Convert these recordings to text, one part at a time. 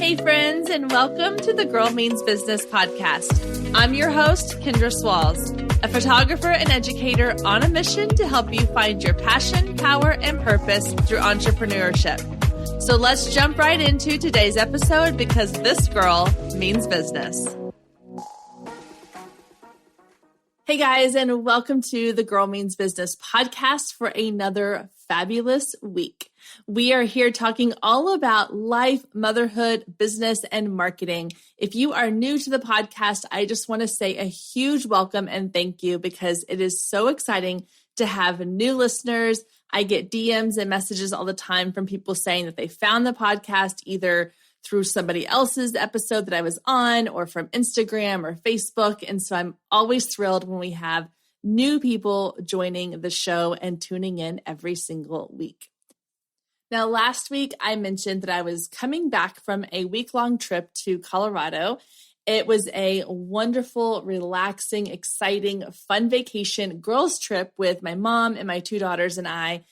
Hey friends, and welcome to the Girl Means Business podcast. I'm your host, Kendra Swalls, a photographer and educator on a mission to help you find your passion, power, and purpose through entrepreneurship. So let's jump right into today's episode because this girl means business. Hey guys, and welcome to the Girl Means Business podcast for another fabulous week. We are here talking all about life, motherhood, business, and marketing. If you are new to the podcast, I just want to say a huge welcome and thank you because it is so exciting to have new listeners. I get DMs and messages all the time from people saying that they found the podcast either through somebody else's episode that I was on or from Instagram or Facebook. And so I'm always thrilled when we have new people joining the show and tuning in every single week. Now, last week I mentioned that I was coming back from a week-long trip to Colorado. It was a wonderful, relaxing, exciting, fun vacation girls trip with my mom and my two daughters and I.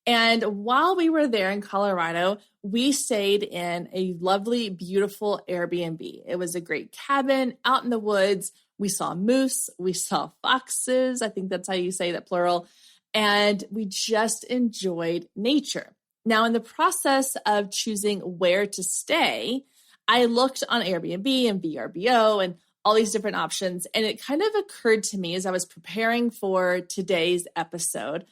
And while we were there in Colorado, we stayed in a lovely, beautiful Airbnb. It was a great cabin out in the woods. We saw moose, we saw foxes. I think that's how you say that, plural. And we just enjoyed nature. Now, in the process of choosing where to stay, I looked on Airbnb and VRBO and all these different options. And it kind of occurred to me as I was preparing for today's episode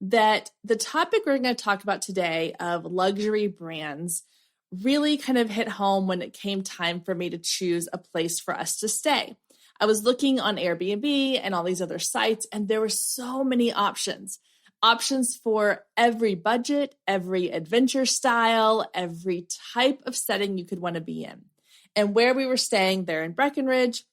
that the topic we're going to talk about today of luxury brands really kind of hit home when it came time for me to choose a place for us to stay. I was looking on Airbnb and all these other sites, and there were so many options for every budget, every adventure style, every type of setting you could want to be in. And where we were staying there in Breckenridge,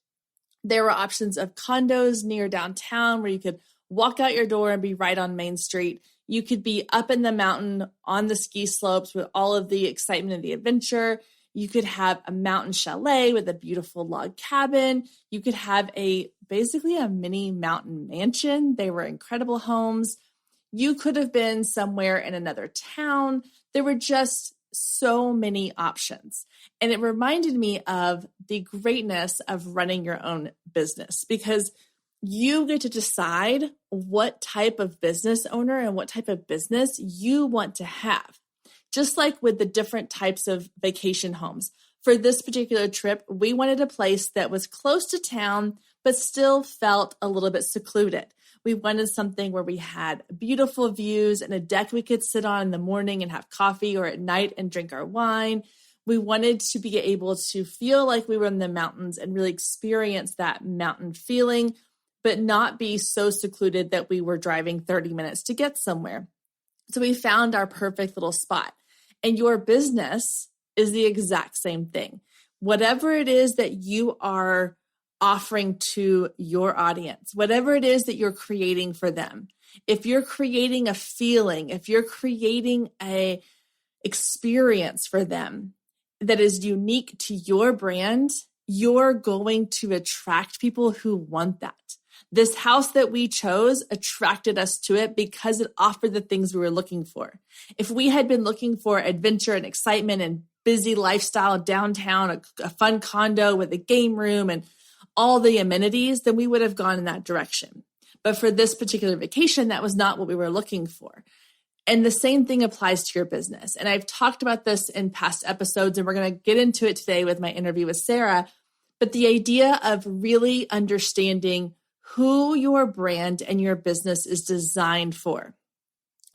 there were options of condos near downtown where you could walk out your door and be right on Main Street. You could be up in the mountain on the ski slopes with all of the excitement of the adventure. You could have a mountain chalet with a beautiful log cabin. You could have basically a mini mountain mansion. They were incredible homes. You could have been somewhere in another town. There were just so many options. And it reminded me of the greatness of running your own business because you get to decide what type of business owner and what type of business you want to have. Just like with the different types of vacation homes. For this particular trip, we wanted a place that was close to town, but still felt a little bit secluded. We wanted something where we had beautiful views and a deck we could sit on in the morning and have coffee or at night and drink our wine. We wanted to be able to feel like we were in the mountains and really experience that mountain feeling, but not be so secluded that we were driving 30 minutes to get somewhere. So we found our perfect little spot. And your business is the exact same thing. Whatever it is that you are offering to your audience, whatever it is that you're creating for them, if you're creating a feeling, if you're creating a experience for them that is unique to your brand, you're going to attract people who want that. This house that we chose attracted us to it because it offered the things we were looking for. If we had been looking for adventure and excitement and busy lifestyle downtown, a fun condo with a game room and all the amenities, then we would have gone in that direction. But for this particular vacation, that was not what we were looking for. And the same thing applies to your business. And I've talked about this in past episodes, and we're going to get into it today with my interview with Sarah. But the idea of really understanding who your brand and your business is designed for.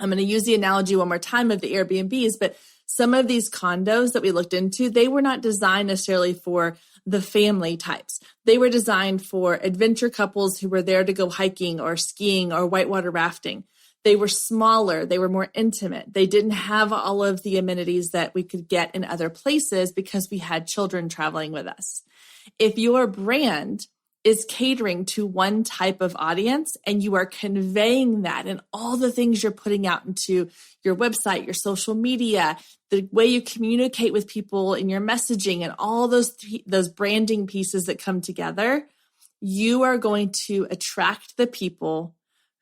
I'm going to use the analogy one more time of the Airbnbs, but some of these condos that we looked into, they were not designed necessarily for the family types. They were designed for adventure couples who were there to go hiking or skiing or whitewater rafting. They were smaller. They were more intimate. They didn't have all of the amenities that we could get in other places because we had children traveling with us. If your brand is catering to one type of audience and you are conveying that in all the things you're putting out into your website, your social media, the way you communicate with people in your messaging and all those branding pieces that come together, you are going to attract the people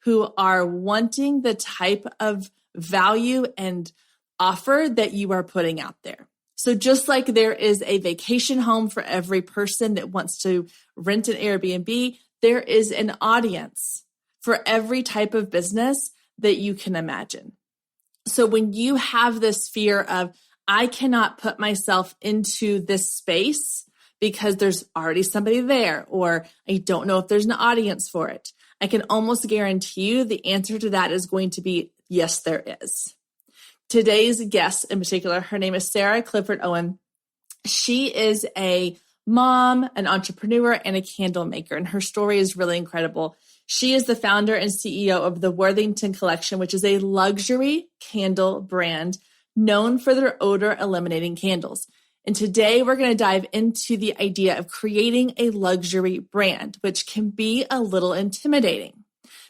who are wanting the type of value and offer that you are putting out there. So just like there is a vacation home for every person that wants to rent an Airbnb, there is an audience for every type of business that you can imagine. So when you have this fear of, I cannot put myself into this space because there's already somebody there, or I don't know if there's an audience for it, I can almost guarantee you the answer to that is going to be, yes, there is. Today's guest in particular, her name is Sarah Clifford Owen. She is a mom, an entrepreneur, and a candle maker, and her story is really incredible. She is the founder and CEO of the Worthington Collection, which is a luxury candle brand known for their odor-eliminating candles. And today we're going to dive into the idea of creating a luxury brand, which can be a little intimidating.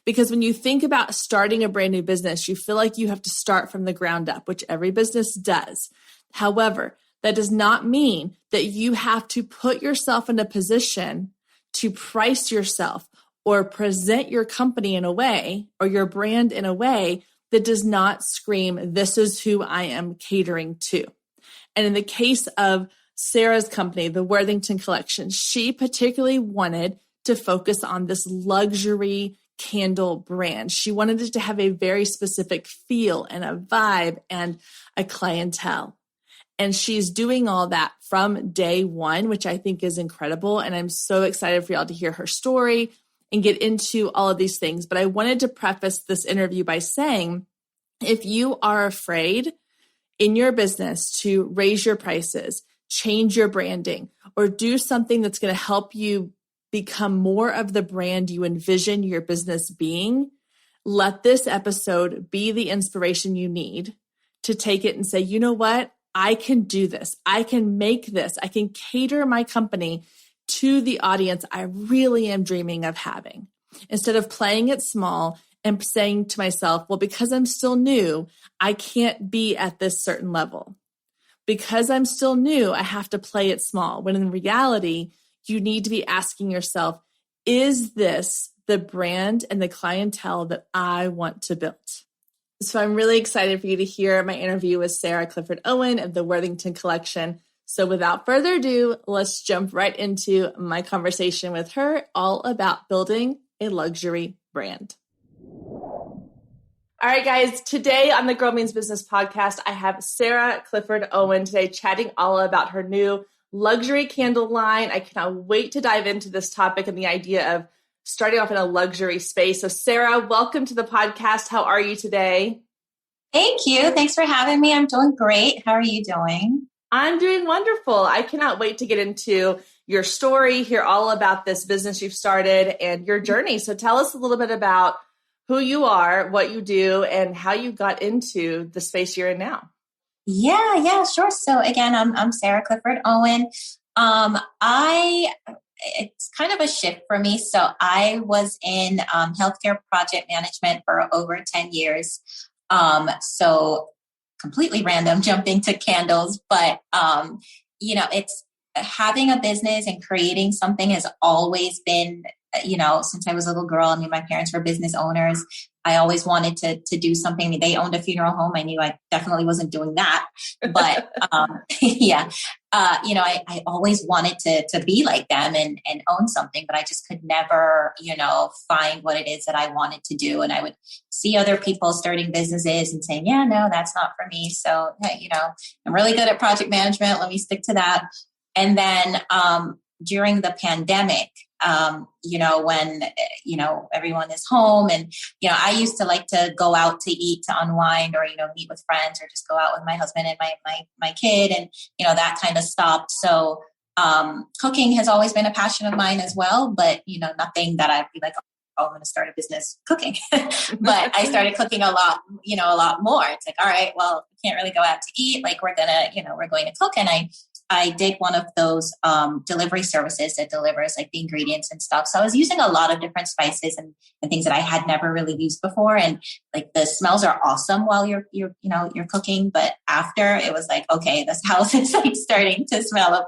Because when you think about starting a brand new business, you feel like you have to start from the ground up, which every business does. However, that does not mean that you have to put yourself in a position to price yourself or present your company in a way or your brand in a way that does not scream, this is who I am catering to. And in the case of Sarah's company, the Worthington Collection, she particularly wanted to focus on this luxury candle brand. She wanted it to have a very specific feel and a vibe and a clientele. And she's doing all that from day one, which I think is incredible. And I'm so excited for y'all to hear her story and get into all of these things. But I wanted to preface this interview by saying, if you are afraid in your business to raise your prices, change your branding, or do something that's going to help you become more of the brand you envision your business being, let this episode be the inspiration you need to take it and say, you know what? I can do this. I can make this. I can cater my company to the audience I really am dreaming of having. Instead of playing it small and saying to myself, well, because I'm still new, I can't be at this certain level. Because I'm still new, I have to play it small. When in reality, you need to be asking yourself, is this the brand and the clientele that I want to build? So I'm really excited for you to hear my interview with Sarah Clifford Owen of the Worthington Collection. So without further ado, let's jump right into my conversation with her all about building a luxury brand. All right, guys, today on the Girl Means Business podcast, I have Sarah Clifford Owen today chatting all about her new luxury candle line. I cannot wait to dive into this topic and the idea of starting off in a luxury space. So Sarah, welcome to the podcast. How are you today? Thank you. Thanks for having me. I'm doing great. How are you doing? I'm doing wonderful. I cannot wait to get into your story, hear all about this business you've started and your journey. So tell us a little bit about who you are, what you do, and how you got into the space you're in now. Yeah, sure. So again, I'm Sarah Clifford Owen. It's kind of a shift for me. So I was in healthcare project management for over 10 years. So completely random jumping to candles, but it's having a business and creating something has always been, since I was a little girl. I mean, my parents were business owners. I always wanted to do something. They owned a funeral home. I knew I definitely wasn't doing that, but, I always wanted to be like them and own something, but I just could never, find what it is that I wanted to do. And I would see other people starting businesses and saying, yeah, no, that's not for me. So, hey, I'm really good at project management. Let me stick to that. And then, during the pandemic, when, everyone is home and, I used to like to go out to eat, to unwind or, meet with friends or just go out with my husband and my kid. And, that kind of stopped. So, cooking has always been a passion of mine as well, but, nothing that I'd be like, oh, I'm going to start a business cooking. But I started cooking a lot more. It's like, all right, well, we can't really go out to eat. Like we're going to cook. And I did one of those delivery services that delivers like the ingredients and stuff. So I was using a lot of different spices and things that I had never really used before. And like the smells are awesome while you're cooking. But after it was like, okay, this house is like starting to smell of,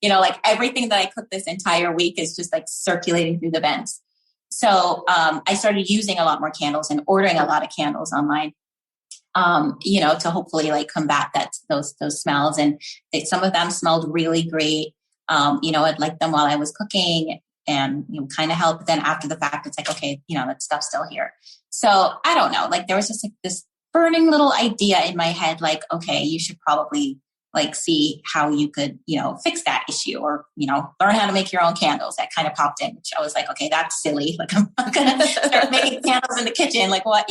like everything that I cooked this entire week is just like circulating through the vents. So I started using a lot more candles and ordering a lot of candles online. to hopefully like combat those smells. And some of them smelled really great. I'd like them while I was cooking and, kind of help. But then after the fact, it's like, okay, that stuff's still here. So I don't know, like there was just like this burning little idea in my head, like, okay, you should probably like see how you could, fix that issue or, learn how to make your own candles. That kind of popped in, which I was like, okay, that's silly. Like I'm not going to start making candles in the kitchen. Like what,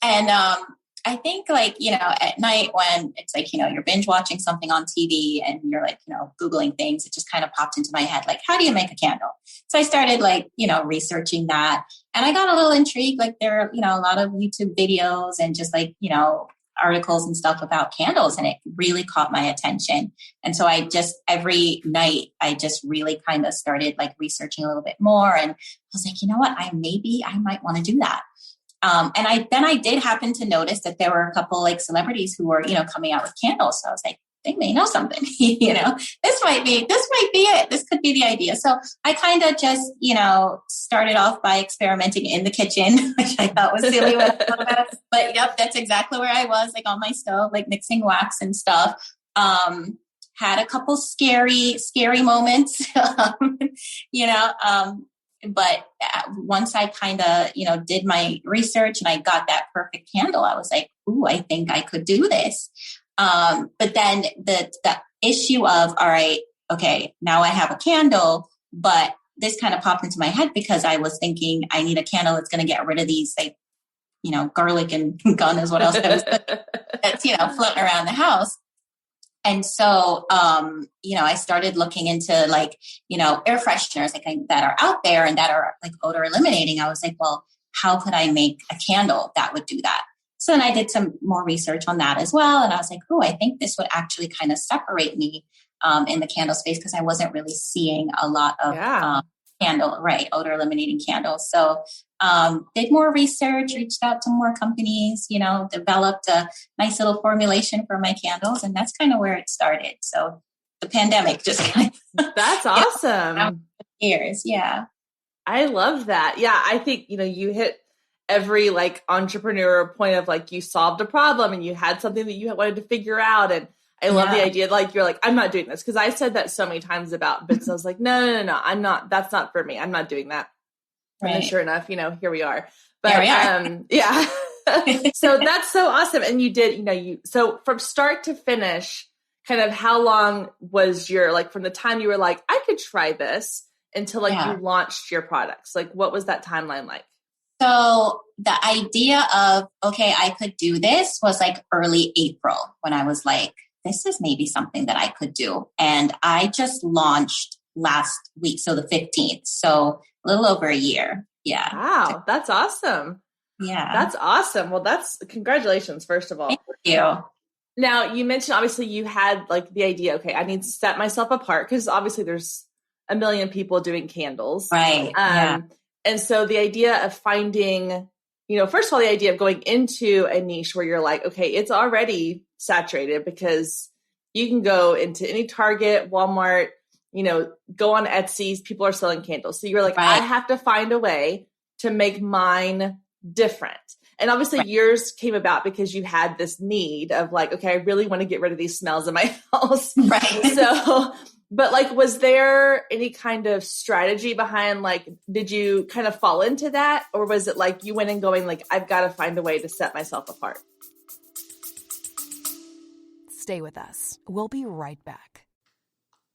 and, I think like, at night when it's like, you're binge watching something on TV and you're like, Googling things, it just kind of popped into my head. Like, how do you make a candle? So I started like, researching that, and I got a little intrigued. Like there are, a lot of YouTube videos and just like, articles and stuff about candles, and it really caught my attention. And so every night I just really kind of started like researching a little bit more, and I was like, you know what, I might want to do that. And I did happen to notice that there were a couple like celebrities who were, coming out with candles. So I was like, they may know something, this might be it. This could be the idea. So I kind of just, started off by experimenting in the kitchen, which I thought was silly when I thought about it. But yep, that's exactly where I was, like on my stove, like mixing wax and stuff. Had a couple scary moments, but once I kind of, did my research and I got that perfect candle, I was like, ooh, I think I could do this. But then the issue of, all right, okay, now I have a candle, but this kind of popped into my head because I was thinking I need a candle that's going to get rid of these, like, garlic and gum is what else that's, floating around the house. And so, I started looking into like, air fresheners that are out there and that are like odor eliminating. I was like, well, how could I make a candle that would do that? So then I did some more research on that as well. And I was like, oh, I think this would actually kind of separate me in the candle space, because I wasn't really seeing a lot of odor eliminating candles. So did more research, reached out to more companies, developed a nice little formulation for my candles. And that's kind of where it started. So the pandemic just kind of that's awesome. Years. Yeah. I love that. Yeah. I think, you hit every like entrepreneur point of like, you solved a problem and you had something that you wanted to figure out. And I love the idea. Like, you're like, I'm not doing this. Cause I said that so many times about business. I was like, no, I'm not, that's not for me. I'm not doing that. Right. And sure enough, here we are. But yeah. So that's so awesome. And you did, so from start to finish, kind of how long was your, like from the time you were like, I could try this until like you launched your products? Like, what was that timeline like? So the idea of, okay, I could do this was like early April when I was like, this is maybe something that I could do. And I just launched last week. So the 15th. So a little over a year. Yeah. Wow. That's awesome. Yeah. That's awesome. Well, congratulations, first of all. Thank you. Now, you mentioned, obviously, you had like the idea, okay, I need to set myself apart because obviously there's a million people doing candles. Right. And so the idea of finding, first of all, the idea of going into a niche where you're like, okay, it's already saturated because you can go into any Target, Walmart, go on Etsy, people are selling candles. So you're like, I have to find a way to make mine different. And obviously yours came about because you had this need of like, okay, I really want to get rid of these smells in my house. Right. So, but like, was there any kind of strategy behind, like, did you kind of fall into that? Or was it like you went in going like, I've got to find a way to set myself apart? Stay with us. We'll be right back.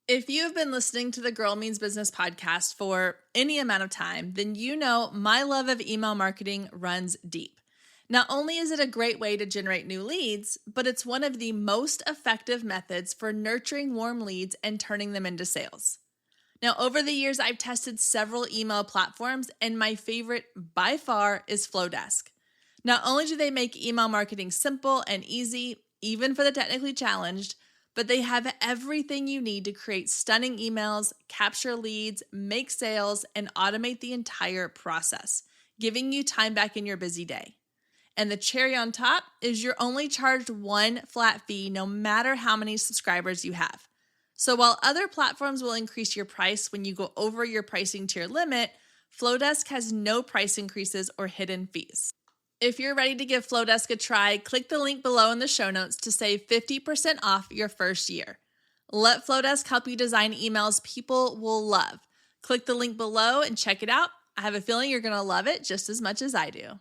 If you've been listening to the Girl Means Business podcast for any amount of time, then you know my love of email marketing runs deep. Not only is it a great way to generate new leads, but it's one of the most effective methods for nurturing warm leads and turning them into sales. Now, over the years, I've tested several email platforms, and my favorite by far is Flowdesk. Not only do they make email marketing simple and easy, even for the technically challenged, but they have everything you need to create stunning emails, capture leads, make sales, and automate the entire process, giving you time back in your busy day. And the cherry on top is you're only charged one flat fee no matter how many subscribers you have. So while other platforms will increase your price when you go over your pricing tier limit, Flowdesk has no price increases or hidden fees. If you're ready to give Flowdesk a try, click the link below in the show notes to save 50% off your first year. Let Flowdesk help you design emails people will love. Click the link below and check it out. I have a feeling you're going to love it just as much as I do.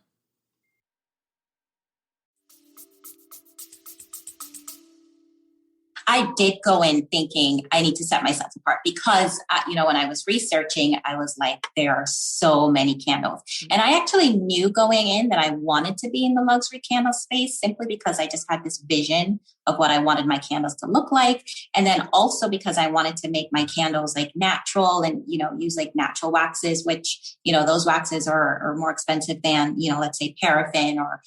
I did go in thinking I need to set myself apart because, when I was researching, I was like, there are so many candles. And I actually knew going in that I wanted to be in the luxury candle space simply because I just had this vision of what I wanted my candles to look like. And then also because I wanted to make my candles like natural and, use like natural waxes, which, those waxes are more expensive than, let's say paraffin or,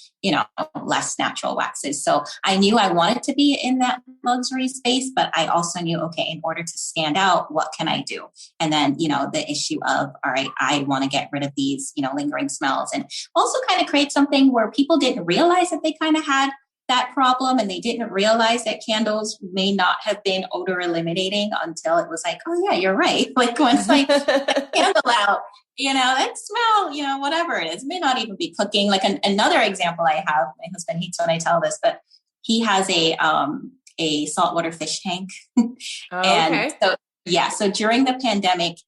less natural waxes. So I knew I wanted to be in that luxury space, but I also knew, okay, in order to stand out, what can I do? And then, the issue of, all right, I want to get rid of these, lingering smells and also kind of create something where people didn't realize that they kind of had that problem and they didn't realize that candles may not have been odor eliminating until it was like, oh yeah, you're right. Like once I put the candle out, that smell, whatever it is, may not even be cooking. Like another example I have, my husband hates when I tell this, but he has a saltwater fish tank. And so during the pandemic,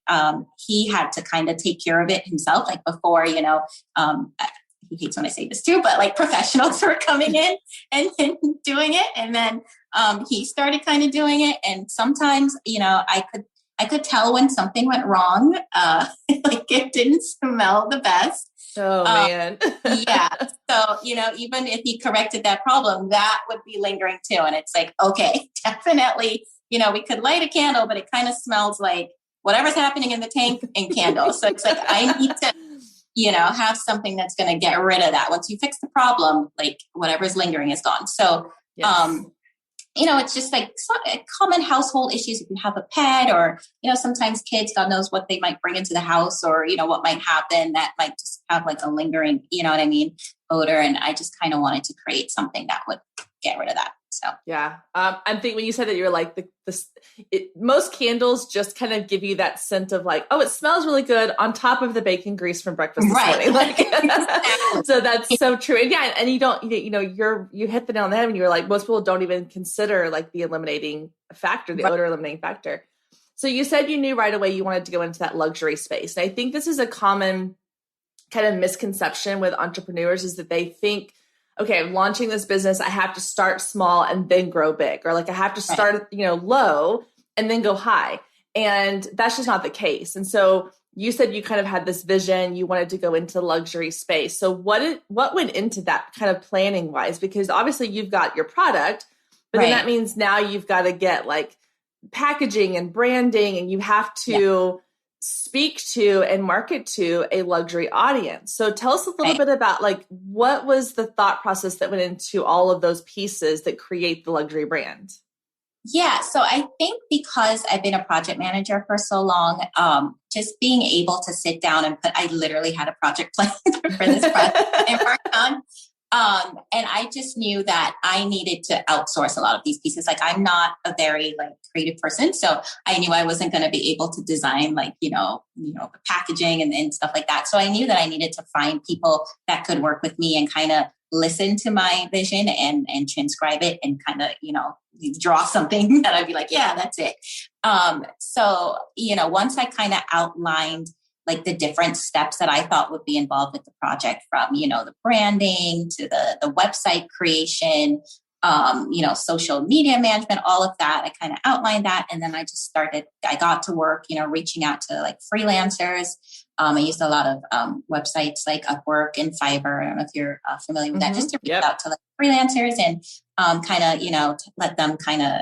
he had to kind of take care of it himself, like before, he hates when I say this too, but like professionals were coming in and doing it. And then he started kind of doing it. And sometimes, I could tell when something went wrong, like it didn't smell the best. Oh man. Yeah. So, even if he corrected that problem, that would be lingering too. And it's like, okay, definitely, we could light a candle, but it kind of smells like whatever's happening in the tank and candles. So it's like, I need to, have something that's going to get rid of that. Once you fix the problem, like whatever's lingering is gone. So, yes. It's just like common household issues. If you have a pet or, sometimes kids, God knows what they might bring into the house or, what might happen that might just have like a lingering, odor. And I just kind of wanted to create something that would get rid of that. So, yeah. I'm thinking when you said that you were like most candles just kind of give you that scent of like, oh, it smells really good on top of the bacon grease from breakfast this morning. Like, so that's so true. And yeah. And you don't, you hit the nail on the head when you were like, most people don't even consider like the eliminating factor, the odor eliminating factor. So you said you knew right away you wanted to go into that luxury space. And I think this is a common kind of misconception with entrepreneurs is that they think, okay, I'm launching this business. I have to start small and then grow big, or like I have to start, low and then go high. And that's just not the case. And so you said you kind of had this vision, you wanted to go into the luxury space. So what went into that kind of planning wise? Because obviously you've got your product, but then that means now you've got to get like packaging and branding, and you have to speak to and market to a luxury audience. So tell us a little bit about like, what was the thought process that went into all of those pieces that create the luxury brand? Yeah. So I think because I've been a project manager for so long, just being able to sit down and I literally had a project plan for this project I worked on. And I just knew that I needed to outsource a lot of these pieces. Like I'm not a very like creative person. So I knew I wasn't going to be able to design like, the packaging and stuff like that. So I knew that I needed to find people that could work with me and kind of listen to my vision and transcribe it and kind of, draw something that I'd be like, yeah, that's it. So, once I kind of outlined like the different steps that I thought would be involved with the project from, the branding to the website creation, social media management, all of that. I kind of outlined that. And then I got to work, reaching out to like freelancers. I used a lot of websites like Upwork and Fiverr. I don't know if you're familiar with that, just to reach out to like freelancers and kind of, let them kind of,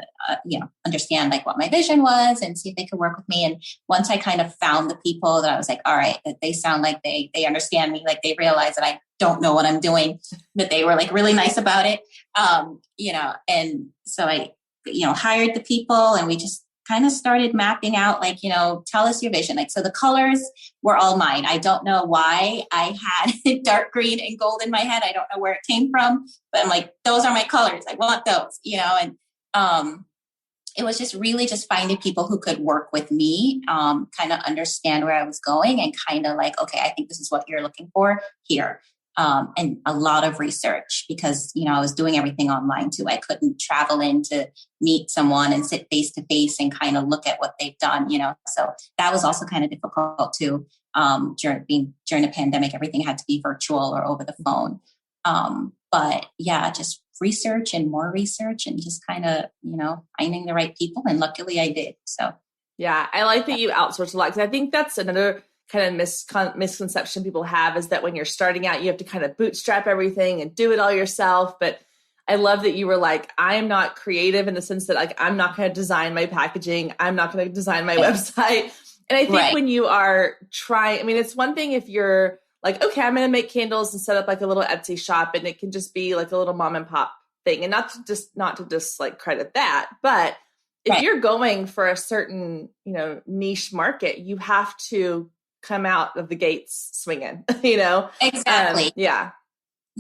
understand like what my vision was and see if they could work with me. And once I kind of found the people that I was like, all right, that they sound like they understand me, like they realize that I don't know what I'm doing, but they were like really nice about it. And so I, hired the people and we just kind of started mapping out, like, tell us your vision. Like, so the colors were all mine. I don't know why I had dark green and gold in my head. I don't know where it came from, but I'm like, those are my colors. I want those, and it was just really just finding people who could work with me, kind of understand where I was going and kind of like, okay, I think this is what you're looking for here. and a lot of research because, I was doing everything online too. I couldn't travel in to meet someone and sit face to face and kind of look at what they've done, so that was also kind of difficult too. During the pandemic, everything had to be virtual or over the phone. But yeah, just research and more research and just kind of, finding the right people. And luckily I did. So yeah, I like that you outsource a lot because I think that's another kind of misconception people have is that when you're starting out, you have to kind of bootstrap everything and do it all yourself. But I love that you were like, I am not creative in the sense that like, I'm not going to design my packaging. I'm not going to design my website. And I think when you are trying, I mean, it's one thing if you're like, okay, I'm going to make candles and set up like a little Etsy shop and it can just be like a little mom and pop thing. And not to just like credit that, but if you're going for a certain, niche market, you have to come out of the gates swinging, Exactly. Yeah.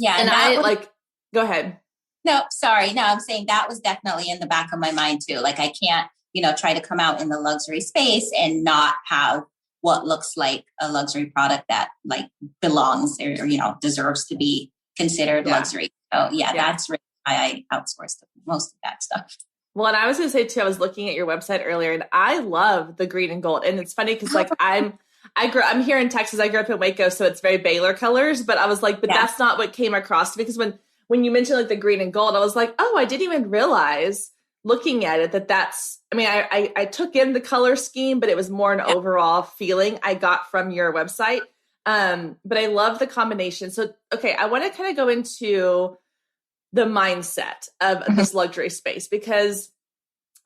And go ahead. No, sorry. No, I'm saying that was definitely in the back of my mind too. Like I can't, try to come out in the luxury space and not have what looks like a luxury product that like belongs or, deserves to be considered luxury. So that's really why I outsourced most of that stuff. Well, and I was going to say too, I was looking at your website earlier and I love the green and gold. And it's funny because like I'm here in Texas. I grew up in Waco, so it's very Baylor colors, but I was like, that's not what came across to me. Because when you mentioned like the green and gold, I was like, oh, I didn't even realize looking at it that's, I mean, I took in the color scheme, but it was more an overall feeling I got from your website. But I love the combination. So, okay, I want to kind of go into the mindset of this luxury space, because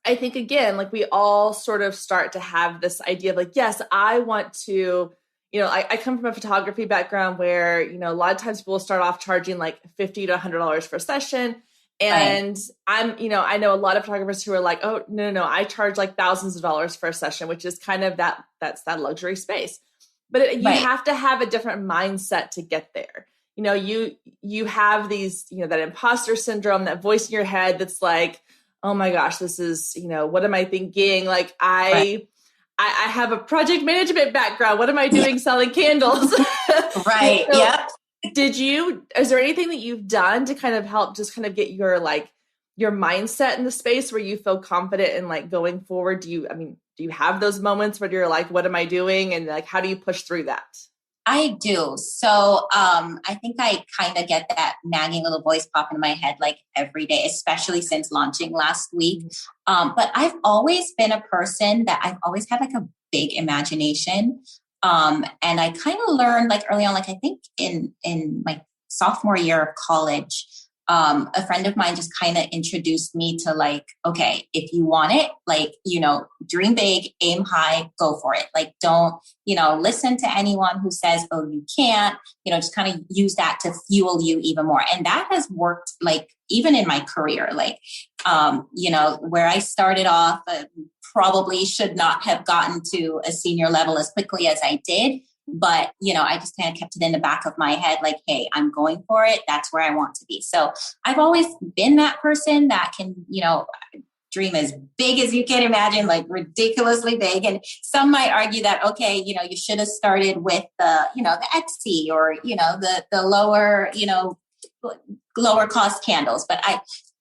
I think, again, like we all sort of start to have this idea of like, yes, I want to, I come from a photography background where, a lot of times people will start off charging like $50 to $100 for a session. And I know a lot of photographers who are like, oh, no, I charge like thousands of dollars for a session, which is kind of that's that luxury space. But you have to have a different mindset to get there. You have these, that imposter syndrome, that voice in your head that's like, oh my gosh, this is, what am I thinking? Like I have a project management background. What am I doing selling candles? Right. So, yep. Is there anything that you've done to kind of help just kind of get your mindset in the space where you feel confident in like going forward? Do you have those moments where you're like, what am I doing? And like, how do you push through that? I do. So I think I kind of get that nagging little voice pop in my head like every day, especially since launching last week. But I've always been a person that I've always had like a big imagination. And I kind of learned like early on, like I think in my sophomore year of college, a friend of mine just kind of introduced me to like, okay, if you want it, like, dream big, aim high, go for it. Like, don't, listen to anyone who says, oh, you can't, just kind of use that to fuel you even more. And that has worked like, even in my career, like, where I started off, probably should not have gotten to a senior level as quickly as I did. But, I just kind of kept it in the back of my head, like, hey, I'm going for it. That's where I want to be. So I've always been that person that can, dream as big as you can imagine, like ridiculously big. And some might argue that, okay, you should have started with the Etsy or, the lower, lower cost candles. But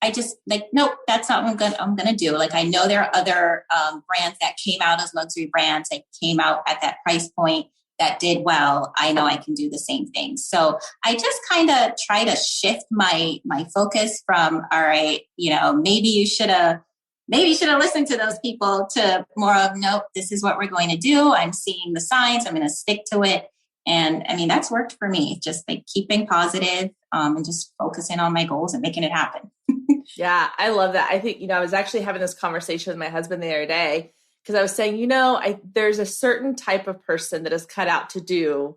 I just like, nope, that's not what I'm gonna do. Like, I know there are other brands that came out as luxury brands that came out at that price point that did well. I know I can do the same thing. So I just kind of try to shift my focus from, all right, maybe you should have listened to those people, to more of, nope, this is what we're going to do. I'm seeing the signs. I'm going to stick to it. And I mean, that's worked for me, just like keeping positive and just focusing on my goals and making it happen. Yeah, I love that. I think, I was actually having this conversation with my husband the other day because I was saying, there's a certain type of person that is cut out to do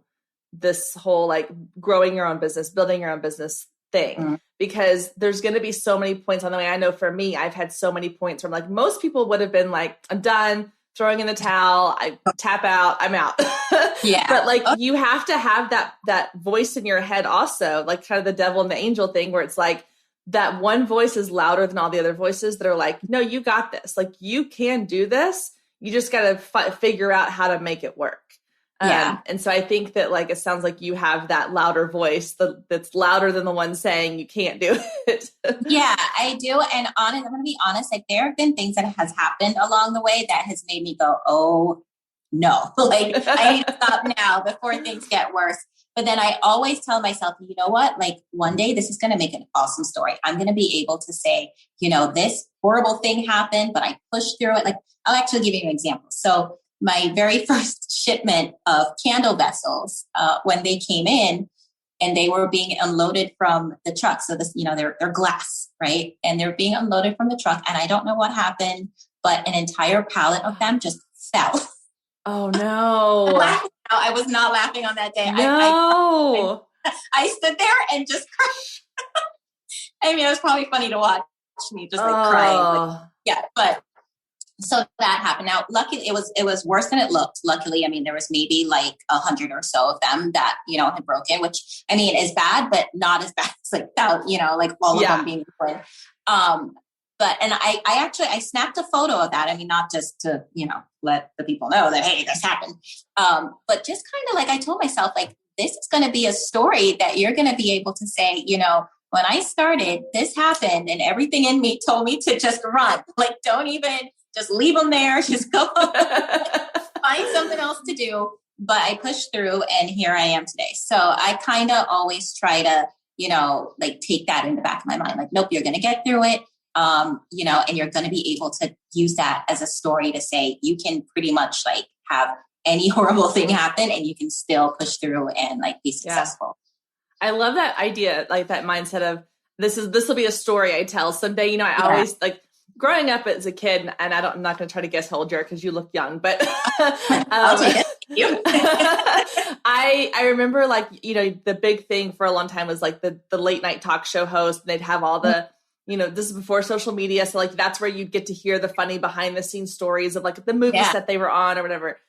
this whole like growing your own business, building your own business thing, because there's going to be so many points on the way. I know for me, I've had so many points where like most people would have been like, I'm done, throwing in the towel, I tap out, I'm out. Yeah. But like, you have to have that voice in your head also, like kind of the devil and the angel thing, where it's like that one voice is louder than all the other voices that are like, no, you got this. Like, you can do this. You just got to figure out how to make it work. Yeah. And so I think that like, it sounds like you have that louder voice that's louder than the one saying you can't do it. Yeah, I do. And I'm going to be honest, like there have been things that has happened along the way that has made me go, oh no, like I need to stop now before things get worse. But then I always tell myself, you know what, like one day this is going to make an awesome story. I'm going to be able to say, this horrible thing happened, but I pushed through it. Like I'll actually give you an example. So my very first shipment of candle vessels, when they came in and they were being unloaded from the truck. So this, they're glass, right? And they're being unloaded from the truck. And I don't know what happened, but an entire pallet of them just fell. Oh no. I was not laughing on that day. No. I stood there and just cried. I mean, it was probably funny to watch me just like crying. Like, yeah, but so that happened. Now, luckily, it was worse than it looked. Luckily, I mean, there was maybe like 100 or so of them that had broken, which I mean is bad, but not as bad as like that. Like all of them being broken. But I snapped a photo of that. I mean, not just to let the people know that hey, this happened, but just kind of like I told myself like this is going to be a story that you're going to be able to say, when I started, this happened, and everything in me told me to just run. Like, don't even. Just leave them there. Just go find something else to do. But I pushed through and here I am today. So I kind of always try to, like take that in the back of my mind. Like, nope, you're going to get through it. And you're going to be able to use that as a story to say you can pretty much like have any horrible thing happen and you can still push through and like be successful. I love that idea. Like that mindset of this will be a story I tell someday. I always like, growing up as a kid, and I'm not going to try to guess how old you are because you look young, but I'll take it. I remember like, the big thing for a long time was like the late night talk show host, and they'd have all the, this is before social media. So like, that's where you'd get to hear the funny behind the scenes stories of like the movies that they were on or whatever.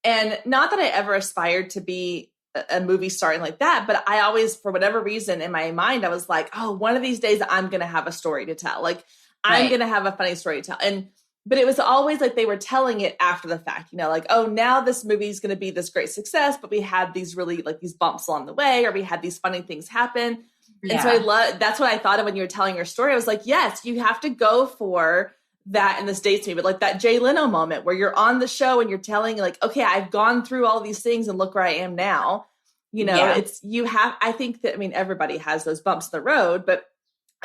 And not that I ever aspired to be a movie star and like that, but I always, for whatever reason in my mind, I was like, oh, one of these days I'm going to have a story to tell. Like, I'm going to have a funny story to tell. But it was always like they were telling it after the fact, like, oh, now this movie is going to be this great success, but we had these really like these bumps along the way, or we had these funny things happen. Yeah. And so that's what I thought of when you were telling your story. I was like, yes, you have to go for that in the States movie, like that Jay Leno moment where you're on the show and you're telling like, okay, I've gone through all these things and look where I am now. I think that, I mean, everybody has those bumps in the road, but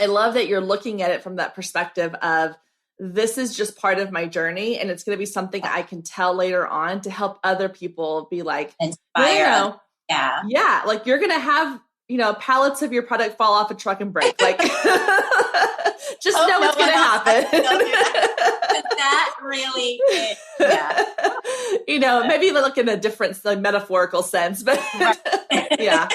I love that you're looking at it from that perspective of this is just part of my journey. And it's going to be something I can tell later on to help other people be like, inspire. Yeah. Like you're going to have, pallets of your product fall off a truck and break. Like just know what's going to happen. That really is. Yeah. Maybe look in a different like, metaphorical sense, but yeah.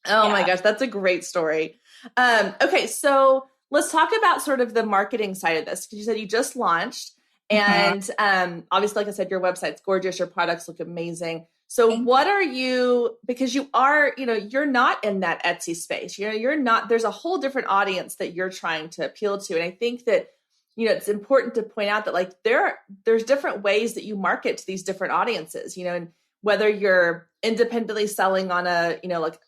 Oh my gosh. That's a great story. Okay, so let's talk about sort of the marketing side of this. Because you said you just launched, and obviously, like I said, your website's gorgeous. Your products look amazing. So, what are you? Because you are, you're not in that Etsy space. You're not. There's a whole different audience that you're trying to appeal to, and I think that it's important to point out that like there's different ways that you market to these different audiences. And whether you're independently selling on a like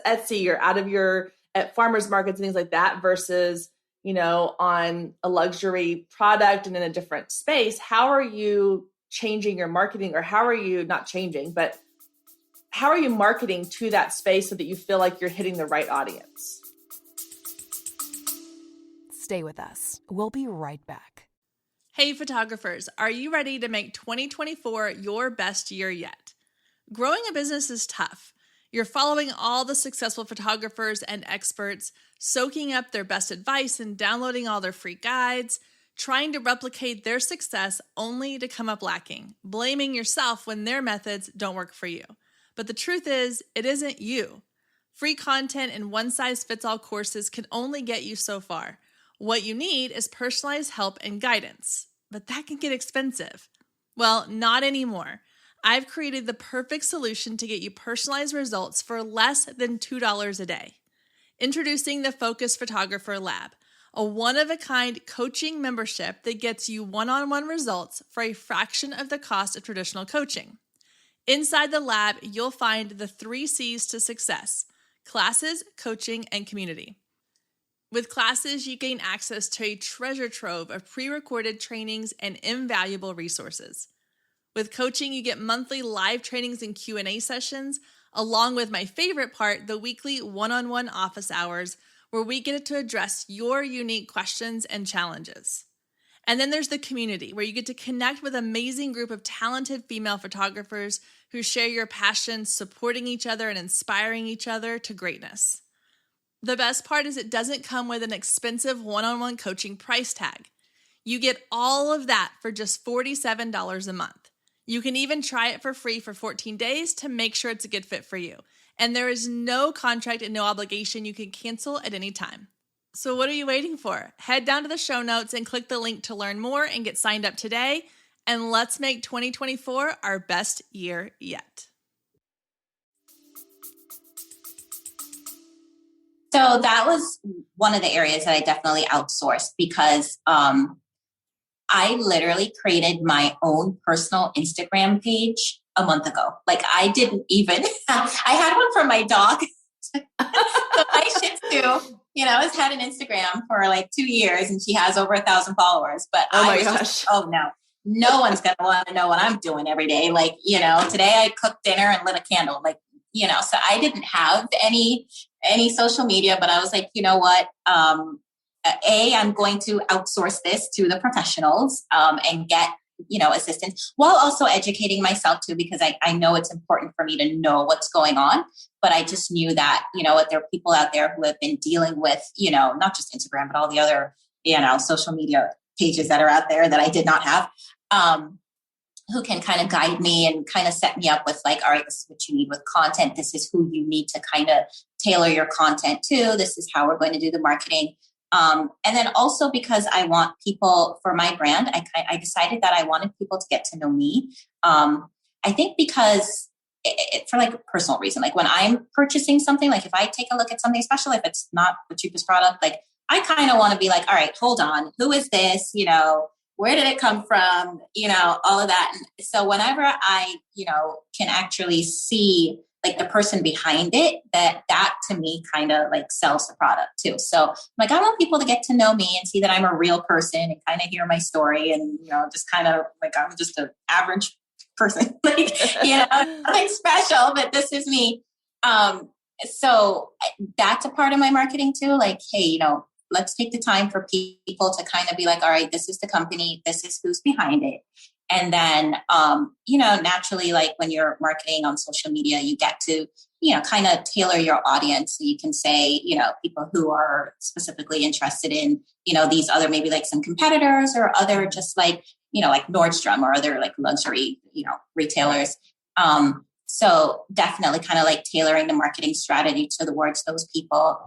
Etsy or out of your at farmers markets and things like that versus, on a luxury product and in a different space, how are you changing your marketing, or how are you not changing, but how are you marketing to that space so that you feel like you're hitting the right audience? Stay with us. We'll be right back. Hey, photographers, are you ready to make 2024 your best year yet? Growing a business is tough. You're following all the successful photographers and experts, soaking up their best advice and downloading all their free guides, trying to replicate their success only to come up lacking, blaming yourself when their methods don't work for you. But the truth is, it isn't you. Free content and one-size-fits-all courses can only get you so far. What you need is personalized help and guidance, but that can get expensive. Well, not anymore. I've created the perfect solution to get you personalized results for less than $2 a day. Introducing the Focus Photographer Lab, a one-of-a-kind coaching membership that gets you one-on-one results for a fraction of the cost of traditional coaching. Inside the lab, you'll find the 3 C's to success: classes, coaching, and community. With classes, you gain access to a treasure trove of pre-recorded trainings and invaluable resources. With coaching, you get monthly live trainings and Q&A sessions, along with my favorite part, the weekly one-on-one office hours, where we get to address your unique questions and challenges. And then there's the community, where you get to connect with an amazing group of talented female photographers who share your passion, supporting each other and inspiring each other to greatness. The best part is it doesn't come with an expensive one-on-one coaching price tag. You get all of that for just $47 a month. You can even try it for free for 14 days to make sure it's a good fit for you. And there is no contract and no obligation. You can cancel at any time. So what are you waiting for? Head down to the show notes and click the link to learn more and get signed up today. And let's make 2024 our best year yet. So that was one of the areas that I definitely outsourced because I literally created my own personal Instagram page a month ago. Like I didn't even, I had one for my dog. So my Shih Tzu, has had an Instagram for like 2 years and she has over 1,000 followers. But no one's going to want to know what I'm doing every day. Like, today I cooked dinner and lit a candle. Like, so I didn't have any social media, but I was like, you know what? I'm going to outsource this to the professionals and get, assistance while also educating myself too, because I know it's important for me to know what's going on. But I just knew that, there are people out there who have been dealing with, not just Instagram, but all the other, social media pages that are out there that I did not have, who can kind of guide me and kind of set me up with like, all right, this is what you need with content. This is who you need to kind of tailor your content to. This is how we're going to do the marketing. And then also because I want people for my brand, I decided that I wanted people to get to know me. I think because for like a personal reason, like when I'm purchasing something, like if I take a look at something, especially if it's not the cheapest product, like I kind of want to be like, all right, hold on, who is this? Where did it come from? All of that. And so whenever I, can actually see like the person behind it, that to me kind of like sells the product too. So like, I want people to get to know me and see that I'm a real person and kind of hear my story and, just kind of like, I'm just an average person, like, nothing special, but this is me. So that's a part of my marketing too. Like, hey, let's take the time for people to kind of be like, all right, this is the company, this is who's behind it. And then, naturally, like when you're marketing on social media, you get to, kind of tailor your audience. So you can say, people who are specifically interested in, these other, maybe like some competitors or other just like, like Nordstrom or other like luxury, retailers. So definitely kind of like tailoring the marketing strategy towards those people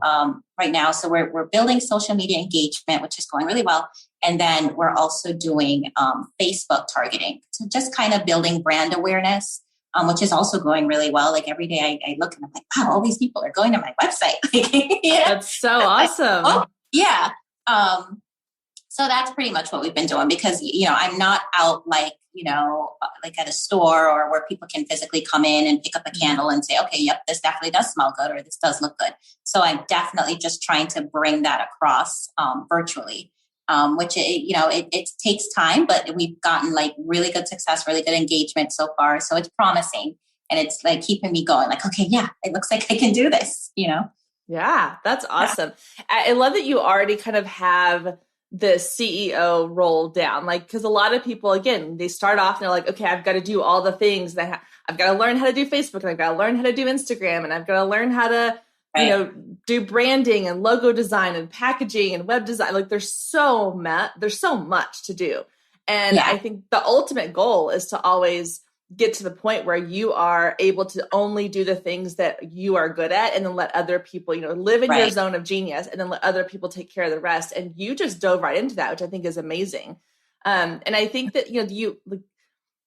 right now. So we're building social media engagement, which is going really well. And then we're also doing Facebook targeting. So just kind of building brand awareness, which is also going really well. Like every day I look and I'm like, wow, all these people are going to my website. That's so awesome. Like, oh, yeah. So that's pretty much what we've been doing because, I'm not out like, like at a store or where people can physically come in and pick up a candle and say, okay, yep, this definitely does smell good or this does look good. So I'm definitely just trying to bring that across virtually, which, it takes time, but we've gotten like really good success, really good engagement so far. So it's promising and it's like keeping me going like, okay, yeah, it looks like I can do this, Yeah, that's awesome. Yeah. I love that you already kind of have the CEO role down, like, because a lot of people, again, they start off and they're like, okay, I've got to do all the things that I've got to learn how to do Facebook and I've got to learn how to do Instagram and I've got to learn how to, do branding and logo design and packaging and web design. Like there's so much to do. And I think the ultimate goal is to always get to the point where you are able to only do the things that you are good at and then let other people, live in your zone of genius and then let other people take care of the rest. And you just dove right into that, which I think is amazing. And I think that,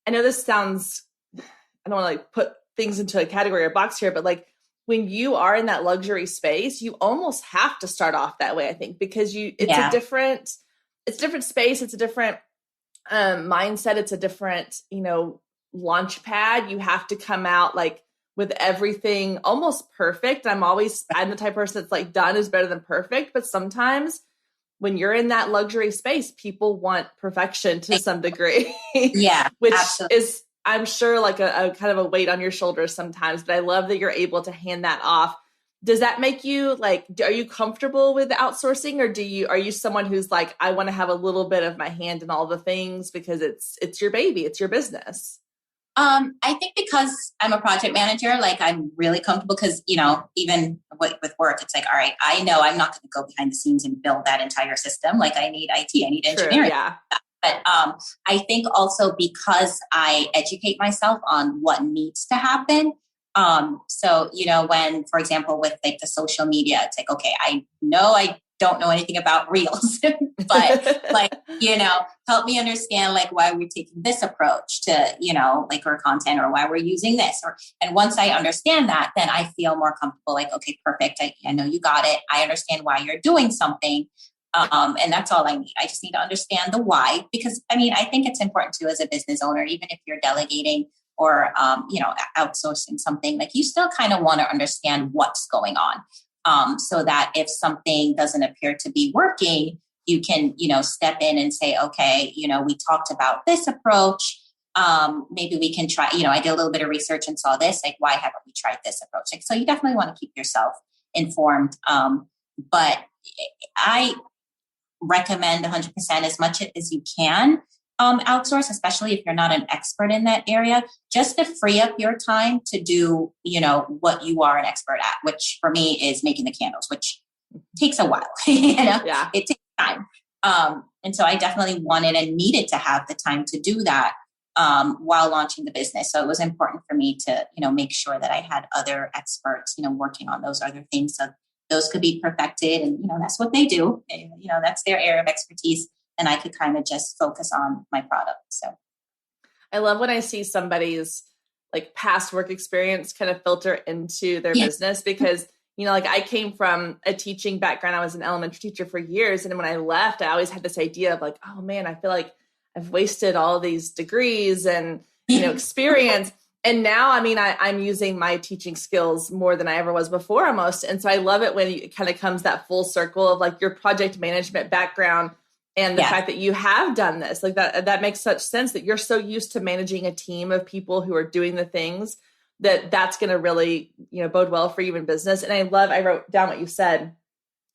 I know this sounds, I don't want to like put things into a category or box here, but like when you are in that luxury space, you almost have to start off that way, I think, because it's a different space. It's a different mindset. It's a different, launch pad, you have to come out like with everything almost perfect. I'm the type of person that's like done is better than perfect. But sometimes when you're in that luxury space, people want perfection to some degree. Yeah, which absolutely. is, I'm sure, like a kind of a weight on your shoulders sometimes, but I love that you're able to hand that off. Does that make you like, are you comfortable with outsourcing, or are you someone who's like, I want to have a little bit of my hand in all the things because it's your baby, it's your business? I think because I'm a project manager, like I'm really comfortable because, even with work, it's like, all right, I know I'm not going to go behind the scenes and build that entire system. Like I need IT, I need engineering. True, yeah. But I think also because I educate myself on what needs to happen. So, when, for example, with like the social media, it's like, okay, I know I don't know anything about reels, but like, help me understand like why we're taking this approach to, like our content, or why we're using this. And once I understand that, then I feel more comfortable, like, okay, perfect. I know you got it. I understand why you're doing something. And that's all I need. I just need to understand the why, because I think it's important too, as a business owner, even if you're delegating or, outsourcing something, like you still kind of want to understand what's going on. So that if something doesn't appear to be working, you can, step in and say, okay, we talked about this approach. Maybe we can try, I did a little bit of research and saw this, like, why haven't we tried this approach? Like, so you definitely want to keep yourself informed. But I recommend 100% as much as you can outsource, especially if you're not an expert in that area, just to free up your time to do, what you are an expert at, which for me is making the candles, which takes a while, Yeah. It takes time. And so I definitely wanted and needed to have the time to do that while launching the business. So it was important for me to, make sure that I had other experts, working on those other things. So those could be perfected, and, that's what they do. And, that's their area of expertise. And I could kind of just focus on my product. So I love when I see somebody's like past work experience kind of filter into their business, because, like I came from a teaching background. I was an elementary teacher for years. And when I left, I always had this idea of like, oh man, I feel like I've wasted all these degrees and, experience. And now, I'm using my teaching skills more than I ever was before almost. And so I love it when it kind of comes that full circle of like your project management background and the fact that you have done this, like that makes such sense, that you're so used to managing a team of people who are doing the things that's going to really, bode well for you in business. And I wrote down what you said.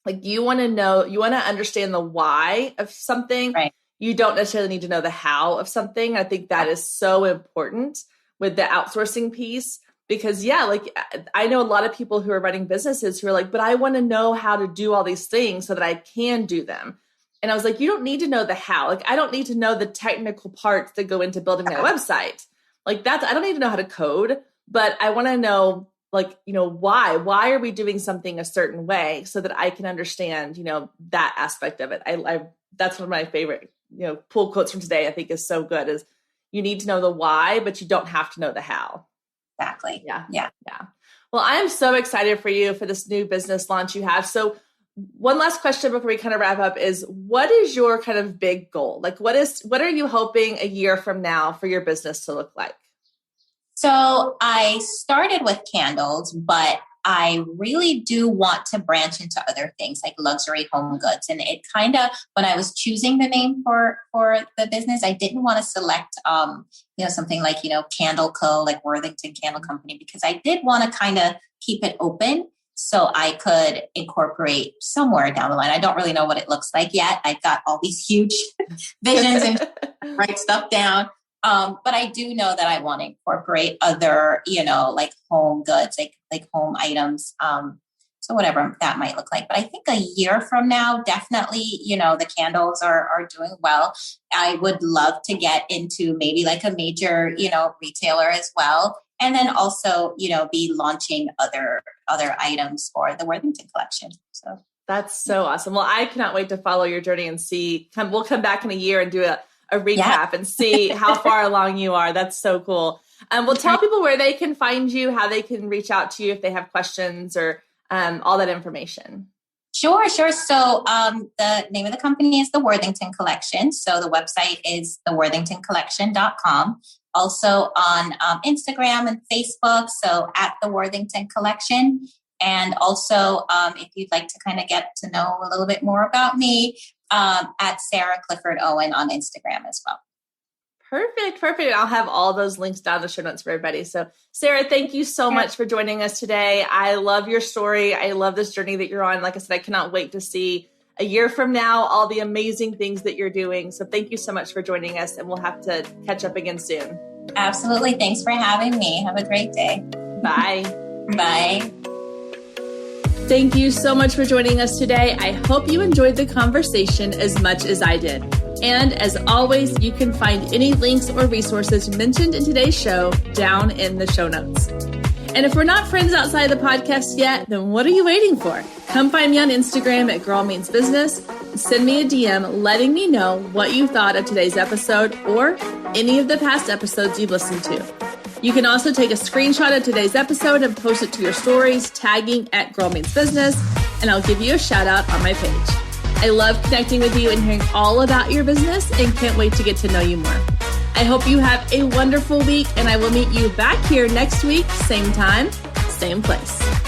Like you want to understand the why of something. Right. You don't necessarily need to know the how of something. I think that is so important with the outsourcing piece, because like I know a lot of people who are running businesses who are like, but I want to know how to do all these things so that I can do them. And I was like, you don't need to know the how. Like, I don't need to know the technical parts that go into building my website. Like I don't need to know how to code, but I want to know, like, why are we doing something a certain way so that I can understand, that aspect of it. That's one of my favorite, pull quotes from today, I think is so good, is you need to know the why, but you don't have to know the how. Exactly. Yeah. Well, I am so excited for you for this new business launch you have. So one last question before we kind of wrap up is, what is your kind of big goal? Like what are you hoping a year from now for your business to look like? So I started with candles, but I really do want to branch into other things like luxury home goods. And it kind of, when I was choosing the name for the business, I didn't want to select, something like, Candle Co., like Worthington Candle Company, because I did want to kind of keep it open so I could incorporate somewhere down the line. I don't really know what it looks like yet. I've got all these huge visions and write stuff down. But I do know that I want to incorporate other, like home goods, like home items. So whatever that might look like. But I think a year from now, definitely, the candles are doing well. I would love to get into maybe like a major, retailer as well. And then also, be launching other items for the Worthington collection. So that's so awesome. Well, I cannot wait to follow your journey and we'll come back in a year and do a recap and see how far along you are. That's so cool. We'll tell people where they can find you, how they can reach out to you if they have questions or all that information. Sure. So the name of the company is the Worthington Collection. So the website is theworthingtoncollection.com. also on Instagram and Facebook. So at the Worthington Collection. And also, if you'd like to kind of get to know a little bit more about me, at Sarah Clifford Owen on Instagram as well. Perfect. I'll have all those links down in the show notes for everybody. So Sarah, thank you so much for joining us today. I love your story. I love this journey that you're on. Like I said, I cannot wait to see a year from now all the amazing things that you're doing. So thank you so much for joining us, and we'll have to catch up again soon. Absolutely. Thanks for having me. Have a great day. Bye. Bye. Thank you so much for joining us today. I hope you enjoyed the conversation as much as I did. And as always, you can find any links or resources mentioned in today's show down in the show notes. And if we're not friends outside of the podcast yet, then what are you waiting for? Come find me on Instagram at Girl Means Business. Send me a DM letting me know what you thought of today's episode or any of the past episodes you've listened to. You can also take a screenshot of today's episode and post it to your stories, tagging at Girl Means Business, and I'll give you a shout out on my page. I love connecting with you and hearing all about your business and can't wait to get to know you more. I hope you have a wonderful week, and I will meet you back here next week, same time, same place.